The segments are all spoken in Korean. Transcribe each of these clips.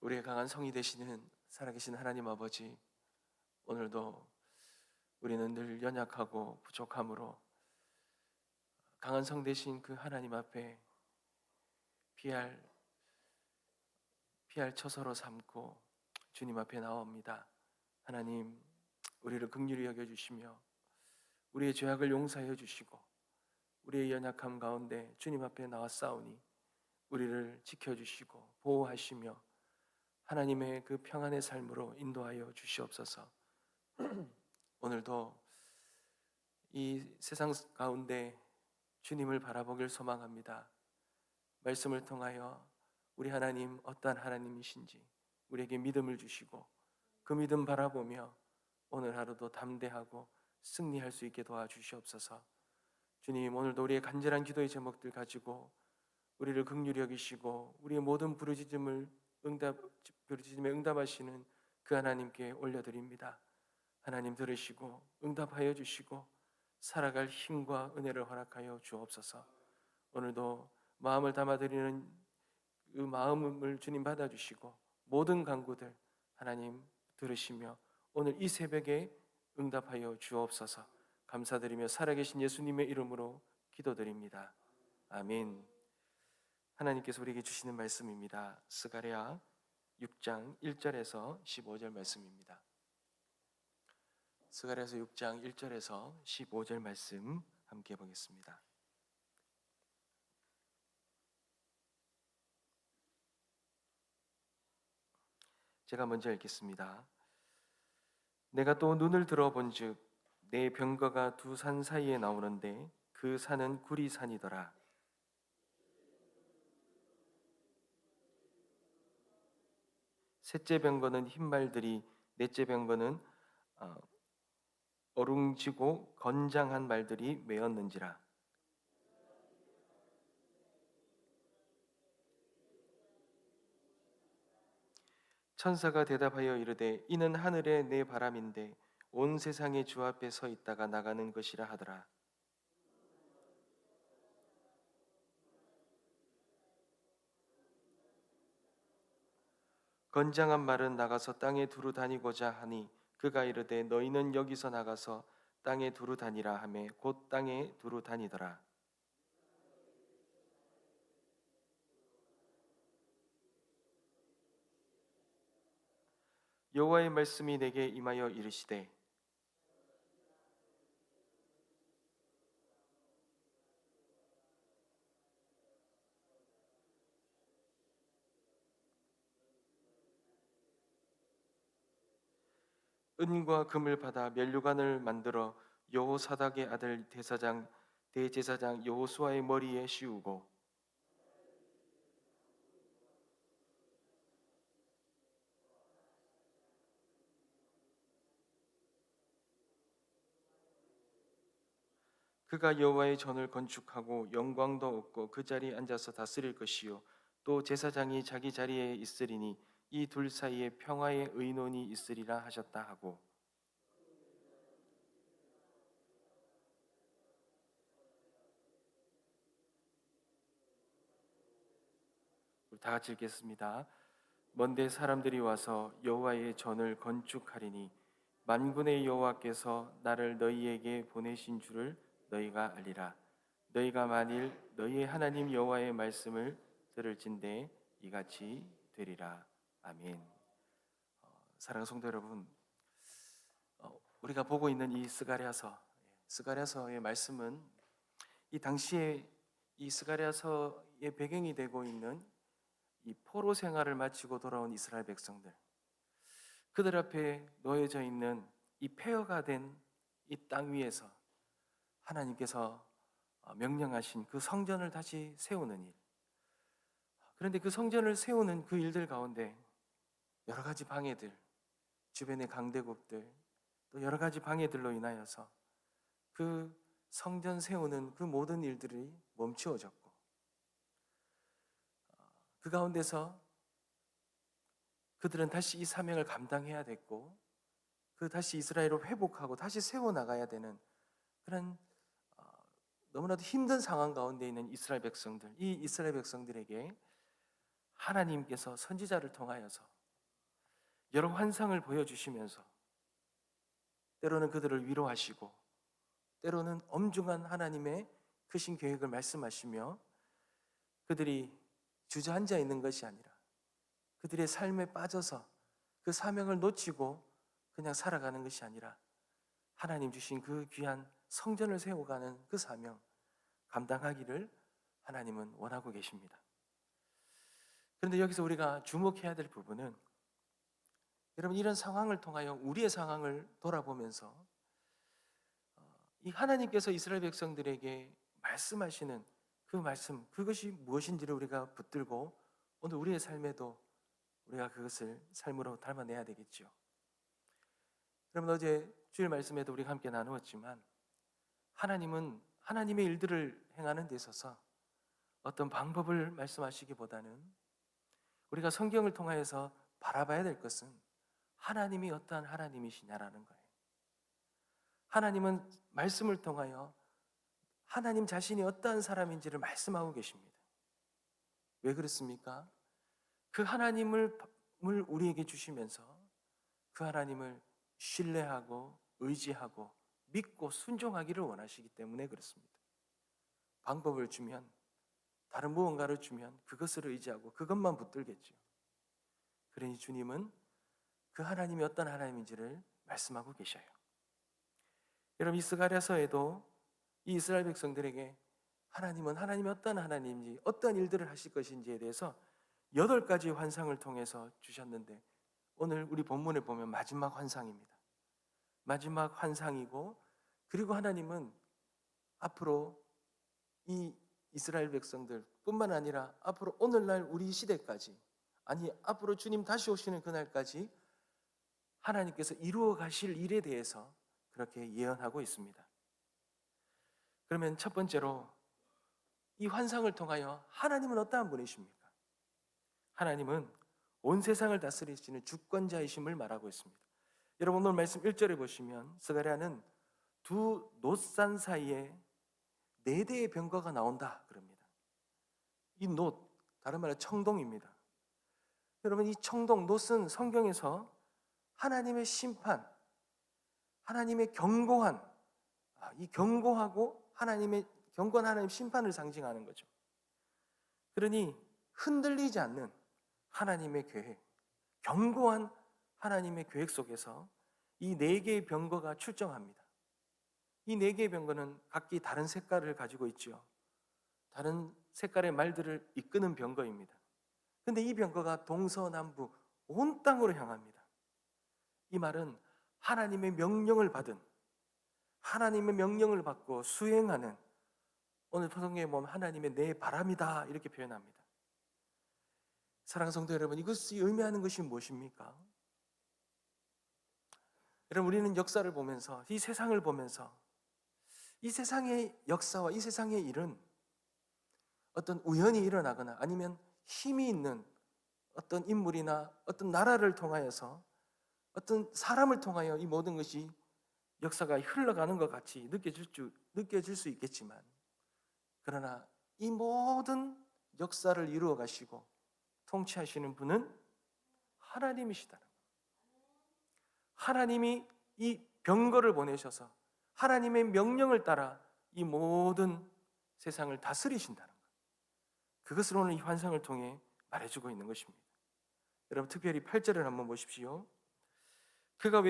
우리의 강한 성이 되시는 살아계신 하나님 아버지, 오늘도 우리는 늘 연약하고 부족함으로 강한 성 되신 그 하나님 앞에 피할 처소로 삼고 주님 앞에 나옵니다. 하나님, 우리를 긍휼히 여겨주시며 우리의 죄악을 용서해 주시고 우리의 연약함 가운데 주님 앞에 나와 싸우니 우리를 지켜주시고 보호하시며 하나님의 그 평안의 삶으로 인도하여 주시옵소서. 오늘도 이 세상 가운데 주님을 바라보길 소망합니다. 말씀을 통하여 우리 하나님 어떠한 하나님이신지 우리에게 믿음을 주시고 그 믿음 바라보며 오늘 하루도 담대하고 승리할 수 있게 도와주시옵소서. 주님, 오늘도 우리의 간절한 기도의 제목들 가지고 우리를 긍휼히 여기시고 우리의 모든 부르짖음에 응답하시는 그 하나님께 올려드립니다. 하나님 들으시고 응답하여 주시고 살아갈 힘과 은혜를 허락하여 주옵소서. 오늘도 마음을 담아드리는 그 마음을 주님 받아주시고 모든 간구들 하나님 들으시며 오늘 이 새벽에 응답하여 주옵소서. 감사드리며 살아계신 예수님의 이름으로 기도드립니다. 아멘. 하나님께서 우리에게 주시는 말씀입니다. 스가랴 6장 1절에서 15절 말씀입니다. 스가랴서 6장 1절에서 15절 말씀 함께 보겠습니다. 제가 먼저 읽겠습니다. 내가 또 눈을 들어본즉 내 병거가 두 산 사이에 나오는데 그 산은 구리산이더라. 셋째 병거는 흰 말들이, 넷째 병거는 어룽지고 건장한 말들이 메었는지라. 천사가 대답하여 이르되 이는 하늘의 내 바람인데 온 세상의 주 앞에 서 있다가 나가는 것이라 하더라. 건장한 말은 나가서 땅에 두루 다니고자 하니 그가 이르되 너희는 여기서 나가서 땅에 두루 다니라 하매 곧 땅에 두루 다니더라. 여호와의 말씀이 내게 임하여 이르시되 은과 금을 받아 면류관을 만들어 여호사닥의 아들 대제사장 여호수아의 머리에 씌우고 그가 여호와의 전을 건축하고 영광도 얻고 그 자리에 앉아서 다스릴 것이요 또 제사장이 자기 자리에 있으리니 이 둘 사이에 평화의 의논이 있으리라 하셨다 하고. 우리 다 같이 읽겠습니다. 먼데 사람들이 와서 여호와의 전을 건축하리니 만군의 여호와께서 나를 너희에게 보내신 줄을 너희가 알리라. 너희가 만일 너희의 하나님 여호와의 말씀을 들을진대 이같이 되리라. 아멘. 사랑하는 성도 여러분, 우리가 보고 있는 이 스가랴서의 말씀은 이 당시에 이 스가랴서의 배경이 되고 있는 이 포로 생활을 마치고 돌아온 이스라엘 백성들, 그들 앞에 놓여져 있는 이 폐허가 된 이 땅 위에서 하나님께서 명령하신 그 성전을 다시 세우는 일. 그런데 그 성전을 세우는 그 일들 가운데 여러 가지 방해들, 주변의 강대국들, 또 여러 가지 방해들로 인하여서 그 성전 세우는 그 모든 일들이 멈추어졌고, 그 가운데서 그들은 다시 이 사명을 감당해야 됐고, 다시 이스라엘을 회복하고 다시 세워나가야 되는 그런 너무나도 힘든 상황 가운데 있는 이스라엘 백성들, 이 이스라엘 백성들에게 하나님께서 선지자를 통하여서 여러 환상을 보여주시면서 때로는 그들을 위로하시고 때로는 엄중한 하나님의 크신 계획을 말씀하시며 그들이 주저앉아 있는 것이 아니라 그들의 삶에 빠져서 그 사명을 놓치고 그냥 살아가는 것이 아니라 하나님 주신 그 귀한 성전을 세워가는 그 사명 감당하기를 하나님은 원하고 계십니다. 그런데 여기서 우리가 주목해야 될 부분은 여러분 이런 상황을 통하여 우리의 상황을 돌아보면서 이 하나님께서 이스라엘 백성들에게 말씀하시는 그 말씀 그것이 무엇인지를 우리가 붙들고 오늘 우리의 삶에도 우리가 그것을 삶으로 닮아내야 되겠죠. 여러분 어제 주일 말씀에도 우리가 함께 나누었지만 하나님은 하나님의 일들을 행하는 데 있어서 어떤 방법을 말씀하시기보다는 우리가 성경을 통하여서 바라봐야 될 것은 하나님이 어떠한 하나님이시냐라는 거예요. 하나님은 말씀을 통하여 하나님 자신이 어떠한 사람인지를 말씀하고 계십니다. 왜 그렇습니까? 그 하나님을 우리에게 주시면서 그 하나님을 신뢰하고 의지하고 믿고 순종하기를 원하시기 때문에 그렇습니다. 방법을 주면 다른 무언가를 주면 그것을 의지하고 그것만 붙들겠죠. 그러니 주님은 그 하나님이 어떤 하나님인지를 말씀하고 계셔요. 여러분 이 스가랴서에도 이 이스라엘 백성들에게 하나님은 하나님이 어떤 하나님인지 어떤 일들을 하실 것인지에 대해서 8가지 환상을 통해서 주셨는데 오늘 우리 본문을 보면 마지막 환상입니다. 마지막 환상이고 그리고 하나님은 앞으로 이 이스라엘 백성들 뿐만 아니라 앞으로 오늘날 우리 시대까지 아니 앞으로 주님 다시 오시는 그날까지 하나님께서 이루어 가실 일에 대해서 그렇게 예언하고 있습니다. 그러면 첫 번째로 이 환상을 통하여 하나님은 어떠한 분이십니까? 하나님은 온 세상을 다스리시는 주권자이심을 말하고 있습니다. 여러분 오늘 말씀 1절에 보시면 스가랴는 두 놋산 사이에 4대의 병거가 나온다 그럽니다. 이 놋, 다른 말로 청동입니다. 여러분 이 청동, 놋은 성경에서 하나님의 심판, 하나님의 견고한, 이 견고하고 하나님의 견고한 하나님 심판을 상징하는 거죠. 그러니 흔들리지 않는 하나님의 계획, 견고한 하나님의 계획 속에서 이 4개의 병거가 출정합니다. 이 4개의 병거는 각기 다른 색깔을 가지고 있죠. 다른 색깔의 말들을 이끄는 병거입니다. 그런데 이 병거가 동서남북 온 땅으로 향합니다. 이 말은 하나님의 명령을 받은 하나님의 명령을 받고 수행하는 오늘 성경에 보면 하나님의 내 바람이다 이렇게 표현합니다. 사랑하는 성도 여러분 이것이 의미하는 것이 무엇입니까? 여러분 우리는 역사를 보면서 이 세상을 보면서 이 세상의 역사와 이 세상의 일은 어떤 우연히 일어나거나 아니면 힘이 있는 어떤 인물이나 어떤 나라를 통하여서 어떤 사람을 통하여 이 모든 것이 역사가 흘러가는 것 같이 느껴질 수 있겠지만 그러나 이 모든 역사를 이루어 가시고 통치하시는 분은 하나님이시다는 거예요. 하나님이 이 병거를 보내셔서 하나님의 명령을 따라 이 모든 세상을 다스리신다는 거예요. 그것을 오늘 이 환상을 통해 말해주고 있는 것입니다. 여러분 특별히 8절을 한번 보십시오. 그가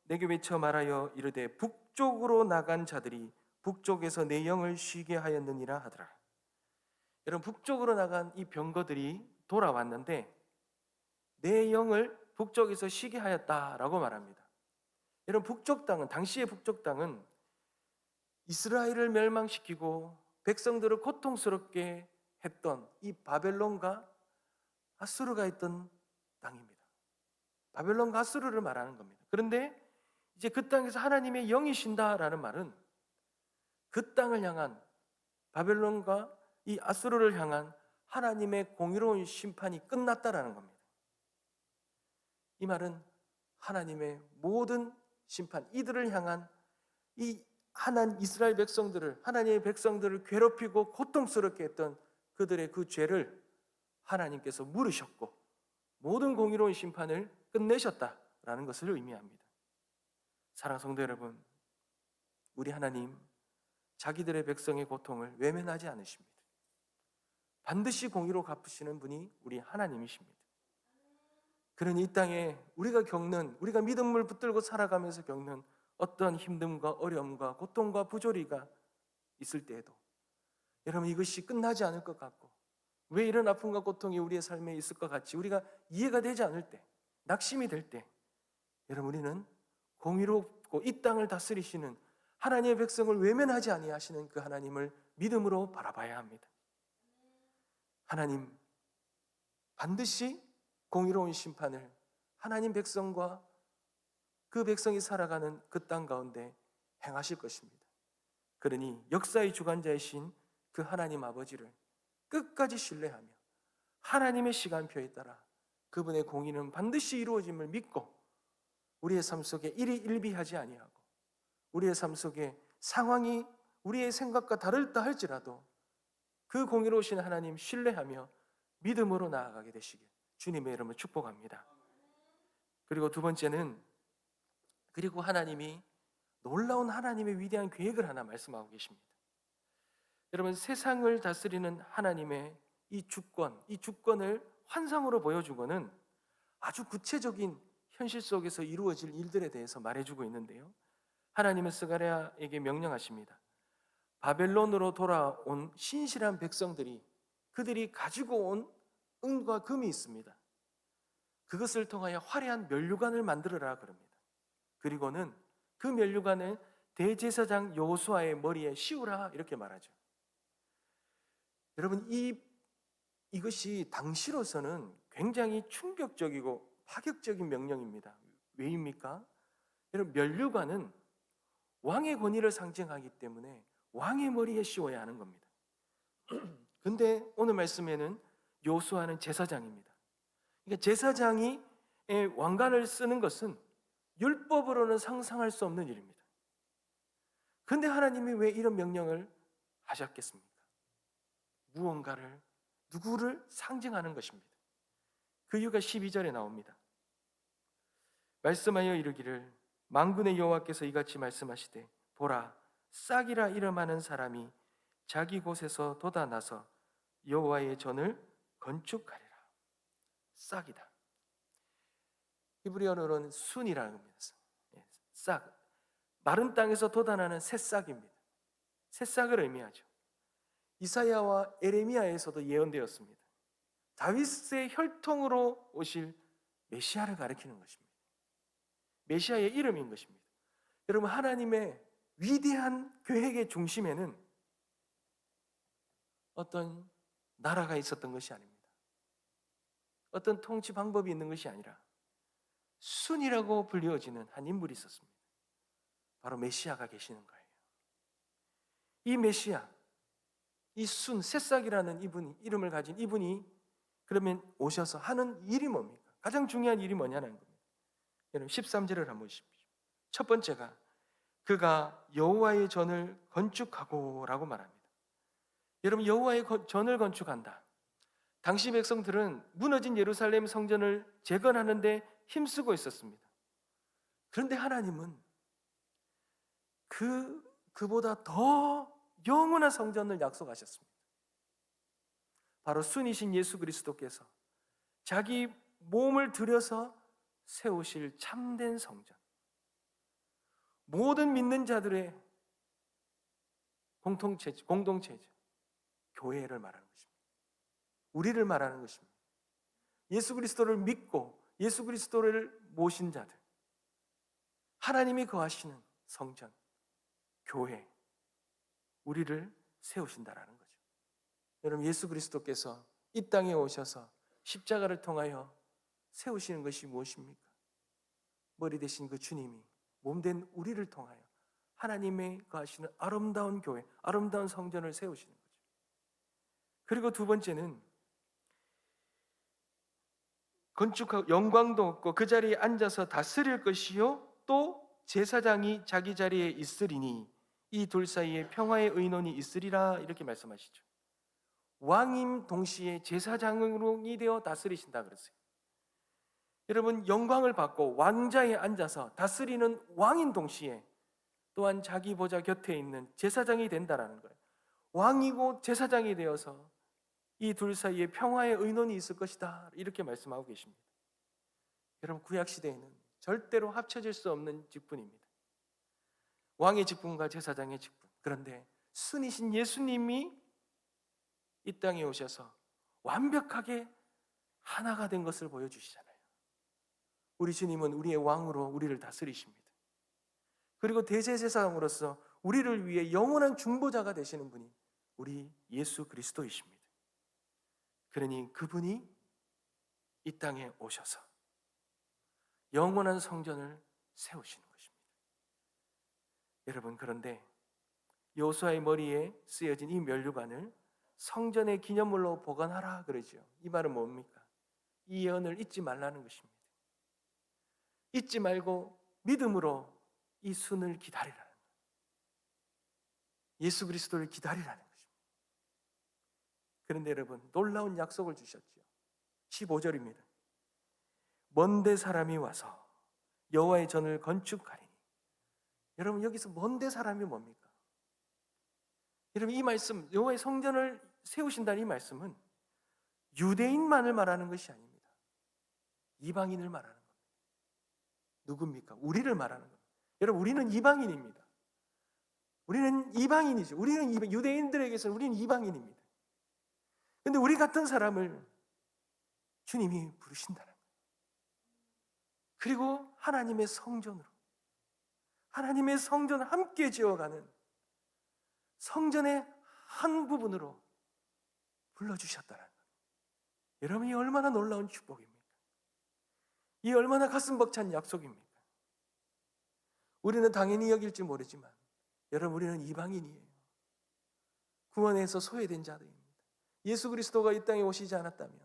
내게 외쳐 말하여 이르되 북쪽으로 나간 자들이 북쪽에서 내 영을 쉬게 하였느니라 하더라. 여러분 북쪽으로 나간 이 병거들이 돌아왔는데 내 영을 북쪽에서 쉬게 하였다라고 말합니다. 여러분 북쪽 땅은 당시의 북쪽 땅은 이스라엘을 멸망시키고 백성들을 고통스럽게 했던 이 바벨론과 아수르가 있던 땅입니다. 바벨론과 아수르를 말하는 겁니다. 그런데 이제 그 땅에서 하나님의 영이 쉰다라는 말은 그 땅을 향한 바벨론과 이 아수르를 향한 하나님의 공의로운 심판이 끝났다라는 겁니다. 이 말은 하나님의 모든 심판, 이들을 향한 이 이스라엘 백성들을, 하나님의 백성들을 괴롭히고 고통스럽게 했던 그들의 그 죄를 하나님께서 물으셨고 모든 공의로운 심판을 끝내셨다라는 것을 의미합니다. 사랑하는 성도 여러분, 우리 하나님 자기들의 백성의 고통을 외면하지 않으십니다. 반드시 공의로 갚으시는 분이 우리 하나님이십니다. 그러니 이 땅에 우리가 믿음을 붙들고 살아가면서 겪는 어떤 힘듦과 어려움과 고통과 부조리가 있을 때에도 여러분, 이것이 끝나지 않을 것 같고 왜 이런 아픔과 고통이 우리의 삶에 있을 것 같이 우리가 이해가 되지 않을 때, 낙심이 될 때, 여러분, 우리는 공의롭고 이 땅을 다스리시는 하나님의 백성을 외면하지 아니하시는 그 하나님을 믿음으로 바라봐야 합니다. 하나님 반드시 공의로운 심판을 하나님 백성과 그 백성이 살아가는 그 땅 가운데 행하실 것입니다. 그러니 역사의 주관자이신 그 하나님 아버지를 끝까지 신뢰하며 하나님의 시간표에 따라 그분의 공의는 반드시 이루어짐을 믿고 우리의 삶 속에 일희일비하지 아니하고 우리의 삶 속에 상황이 우리의 생각과 다르다 할지라도 그 공의로우신 하나님 신뢰하며 믿음으로 나아가게 되시길 주님의 이름으로 축복합니다. 그리고 두 번째는, 그리고 하나님이 놀라운 하나님의 위대한 계획을 하나 말씀하고 계십니다. 여러분, 세상을 다스리는 하나님의 이 주권을 환상으로 보여주고는 아주 구체적인 현실 속에서 이루어질 일들에 대해서 말해주고 있는데요, 하나님은 스가랴에게 명령하십니다. 바벨론으로 돌아온 신실한 백성들이 그들이 가지고 온 은과 금이 있습니다. 그것을 통하여 화려한 면류관을 만들어라 그럽니다. 그리고는 그 면류관을 대제사장 여호수아의 머리에 씌우라 이렇게 말하죠. 여러분, 이것이 당시로서는 굉장히 충격적이고 파격적인 명령입니다. 왜입니까? 여러분, 면류관은 왕의 권위를 상징하기 때문에 왕의 머리에 씌워야 하는 겁니다. 근데 오늘 말씀에는 여호수아는 제사장입니다. 그러니까 제사장이 왕관을 쓰는 것은 율법으로는 상상할 수 없는 일입니다. 그런데 하나님이 왜 이런 명령을 하셨겠습니까? 누구를 상징하는 것입니다. 그 이유가 12절에 나옵니다. 말씀하여 이르기를 만군의 여호와께서 이같이 말씀하시되 보라, 싹이라 이름하는 사람이 자기 곳에서 돋아나서 여호와의 전을 건축하리라. 싹이다. 히브리어로는 순이라는 겁니다. 싹. 마른 땅에서 돋아나는 새싹입니다. 새싹을 의미하죠. 이사야와 에레미야에서도 예언되었습니다. 다윗의 혈통으로 오실 메시아를 가리키는 것입니다. 메시아의 이름인 것입니다. 여러분, 하나님의 위대한 계획의 중심에는 어떤 나라가 있었던 것이 아닙니다. 어떤 통치 방법이 있는 것이 아니라 순이라고 불리워지는 한 인물이 있었습니다. 바로 메시아가 계시는 거예요. 이 메시아, 이 순, 새싹이라는 이름을 가진 이분이 그러면 오셔서 하는 일이 뭡니까? 가장 중요한 일이 뭐냐는 겁니다. 여러분, 13절을 한번 보십시오. 첫 번째가 그가 여호와의 전을 건축하고 라고 말합니다. 여러분, 여호와의 전을 건축한다. 당시 백성들은 무너진 예루살렘 성전을 재건하는 데 힘쓰고 있었습니다. 그런데 하나님은 그보다 더 영원한 성전을 약속하셨습니다. 바로 순이신 예수 그리스도께서 자기 몸을 들여서 세우실 참된 성전, 모든 믿는 자들의 공동체죠. 교회를 말하는 것입니다. 우리를 말하는 것입니다. 예수 그리스도를 믿고 예수 그리스도를 모신 자들, 하나님이 거하시는 성전, 교회, 우리를 세우신다라는 거죠. 여러분, 예수 그리스도께서 이 땅에 오셔서 십자가를 통하여 세우시는 것이 무엇입니까? 머리 대신 그 주님이 몸된 우리를 통하여 하나님의 거하시는 아름다운 교회, 아름다운 성전을 세우시는 거죠. 그리고 두 번째는 건축하고 영광도 없고 그 자리에 앉아서 다스릴 것이요 또 제사장이 자기 자리에 있으리니 이 둘 사이에 평화의 의논이 있으리라 이렇게 말씀하시죠. 왕임 동시에 제사장이 되어 다스리신다 그랬어요. 여러분, 영광을 받고 왕자에 앉아서 다스리는 왕인 동시에 또한 자기 보좌 곁에 있는 제사장이 된다라는 거예요. 왕이고 제사장이 되어서 이 둘 사이에 평화의 의논이 있을 것이다, 이렇게 말씀하고 계십니다. 여러분, 구약 시대에는 절대로 합쳐질 수 없는 직분입니다. 왕의 직분과 제사장의 직분. 그런데 순이신 예수님이 이 땅에 오셔서 완벽하게 하나가 된 것을 보여주시잖아요. 우리 주님은 우리의 왕으로 우리를 다스리십니다. 그리고 대제사장으로서 우리를 위해 영원한 중보자가 되시는 분이 우리 예수 그리스도이십니다. 그러니 그분이 이 땅에 오셔서 영원한 성전을 세우시는 것입니다. 여러분, 그런데 여호수아의 머리에 쓰여진 이 면류관을 성전의 기념물로 보관하라 그러죠. 이 말은 뭡니까? 이 예언을 잊지 말라는 것입니다. 잊지 말고 믿음으로 이 순을 기다리라는 거예요. 예수 그리스도를 기다리라는 것입니다. 그런데 여러분, 놀라운 약속을 주셨죠. 15절입니다. 먼데 사람이 와서 여호와의 전을 건축하리니. 여러분, 여기서 먼데 사람이 뭡니까? 여러분, 이 말씀, 여호와의 성전을 세우신다는 이 말씀은 유대인만을 말하는 것이 아닙니다. 이방인을 말하는 겁니다. 누굽니까? 우리를 말하는 겁니다. 여러분, 우리는 이방인입니다. 우리는 이방인이죠. 우리는 유대인들에게서 우리는 이방인입니다. 그런데 우리 같은 사람을 주님이 부르신다는 거예요. 그리고 하나님의 성전으로, 하나님의 성전을 함께 지어가는 성전의 한 부분으로 불러주셨다는 거예요. 여러분, 이 얼마나 놀라운 축복입니까? 이 얼마나 가슴 벅찬 약속입니까? 우리는 당연히 여길지 모르지만 여러분, 우리는 이방인이에요. 구원에서 소외된 자들입니다. 예수 그리스도가 이 땅에 오시지 않았다면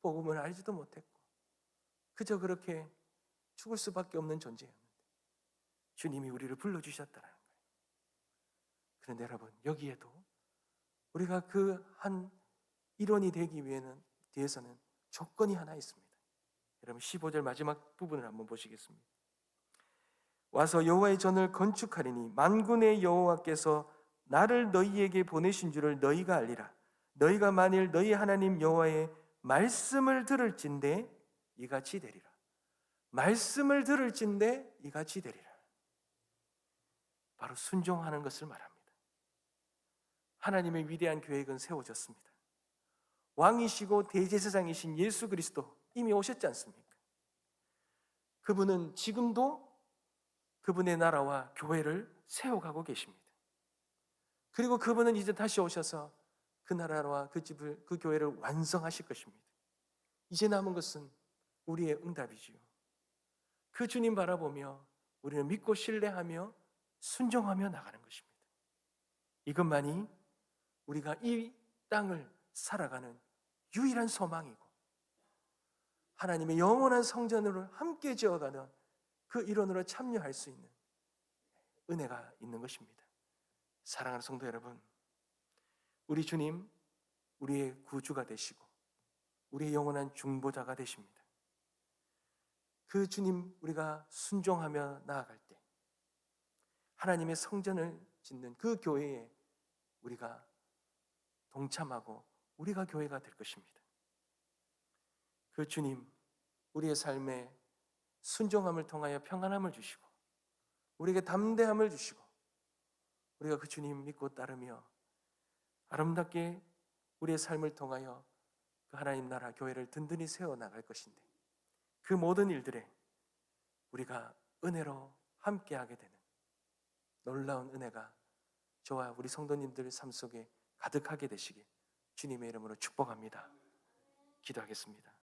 복음을 알지도 못했고 그저 그렇게 죽을 수밖에 없는 존재였는데 주님이 우리를 불러주셨다는 거예요. 그런데 여러분, 여기에도 우리가 그 한 일원이 되기 위해서는 조건이 하나 있습니다. 여러분, 15절 마지막 부분을 한번 보시겠습니다. 와서 여호와의 전을 건축하리니 만군의 여호와께서 나를 너희에게 보내신 줄을 너희가 알리라. 너희가 만일 너희 하나님 여호와의 말씀을 들을진대 이같이 되리라. 말씀을 들을진대 이같이 되리라. 바로 순종하는 것을 말합니다. 하나님의 위대한 계획은 세워졌습니다. 왕이시고 대제사장이신 예수 그리스도 이미 오셨지 않습니까? 그분은 지금도 그분의 나라와 교회를 세워가고 계십니다. 그리고 그분은 이제 다시 오셔서 그 나라와 그 집을, 그 교회를 완성하실 것입니다. 이제 남은 것은 우리의 응답이지요. 그 주님 바라보며 우리는 믿고 신뢰하며 순종하며 나가는 것입니다. 이것만이 우리가 이 땅을 살아가는 유일한 소망이고 하나님의 영원한 성전으로 함께 지어가는 그 일원으로 참여할 수 있는 은혜가 있는 것입니다. 사랑하는 성도 여러분, 우리 주님, 우리의 구주가 되시고 우리의 영원한 중보자가 되십니다. 그 주님 우리가 순종하며 나아갈 때 하나님의 성전을 짓는 그 교회에 우리가 동참하고 우리가 교회가 될 것입니다. 그 주님, 우리의 삶에 순종함을 통하여 평안함을 주시고 우리에게 담대함을 주시고 우리가 그 주님 믿고 따르며 아름답게 우리의 삶을 통하여 그 하나님 나라 교회를 든든히 세워나갈 것인데 그 모든 일들에 우리가 은혜로 함께하게 되는 놀라운 은혜가 저와 우리 성도님들 삶 속에 가득하게 되시길 주님의 이름으로 축복합니다. 기도하겠습니다.